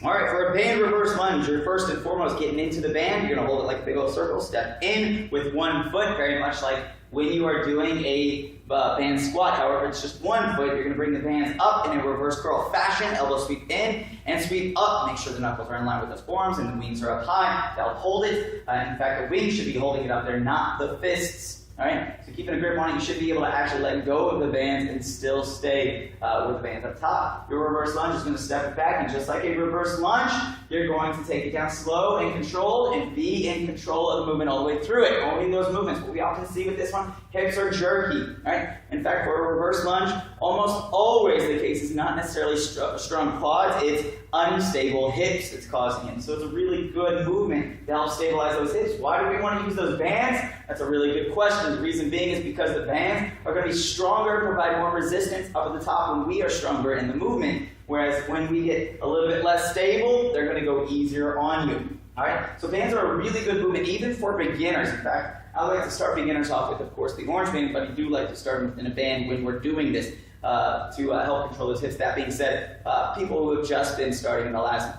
All right, for a band reverse lunge, you're first and foremost getting into the band. You're going to hold it like a big old circle, step in with one foot, very much like when you are doing a band squat. However, it's just one foot. You're going to bring the bands up in a reverse curl fashion, elbow sweep in and sweep up. Make sure the knuckles are in line with those forearms and the wings are up high. That'll hold it. In fact, the wings should be holding it up there, not the fists. All right, so keeping a grip on it, you should be able to actually let go of the bands and still stay with the bands up top. Your reverse lunge is going to step it back, and just like a reverse lunge, you're going to take it down slow and controlled and be in control of the movement all the way through it. Owning those movements. What we often see with this one, hips are jerky. All right. In fact, for a reverse lunge, almost always the case is not necessarily strong quads. It's unstable hips that's causing it. So it's a really good movement to help stabilize those hips. Why do we want to use those bands? That's a really good question. The reason being is because the bands are going to be stronger, provide more resistance up at the top when we are stronger in the movement. Whereas when we get a little bit less stable, they're going to go easier on you. All right? So bands are a really good movement, even for beginners. In fact, I like to start beginners off with, of course, the orange band, but I do like to start in a band when we're doing this to help control those hips. That being said, people who have just been starting in the last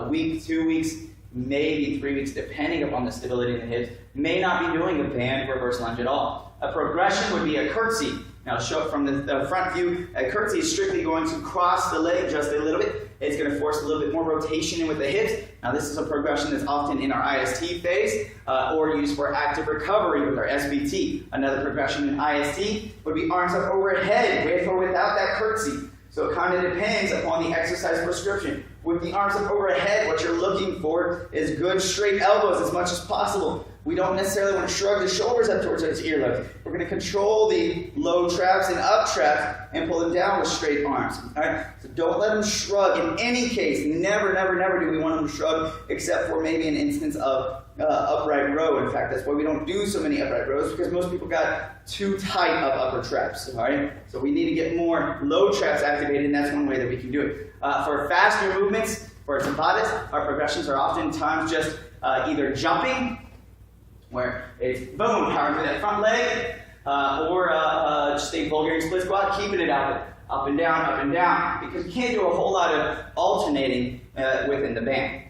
week, 2 weeks, maybe 3 weeks, depending upon the stability in the hips, may not be doing a band reverse lunge at all. A progression would be a curtsy. Now, show it from the front view. A curtsy is strictly going to cross the leg just a little bit. It's going to force a little bit more rotation in with the hips. Now, this is a progression that's often in our IST phase or used for active recovery with our SBT. Another progression in IST would be arms up overhead, with or without that curtsy. So it kind of depends upon the exercise prescription. With the arms up overhead, what you're looking for is good straight elbows as much as possible. We don't necessarily want to shrug the shoulders up towards those earlobes. We're going to control the low traps and up traps and pull them down with straight arms. All right? So don't let them shrug. In any case, never, never, never do we want them to shrug, except for maybe an instance of upright row. In fact, that's why we don't do so many upright rows, because most people got too tight of upper traps. All right? So we need to get more low traps activated, and that's one way that we can do it. For faster movements, for Tabatas, our progressions are oftentimes just either jumping, where it's boom, power through that front leg, or just a Bulgarian split squat, keeping it up and down, because you can't do a whole lot of alternating within the band.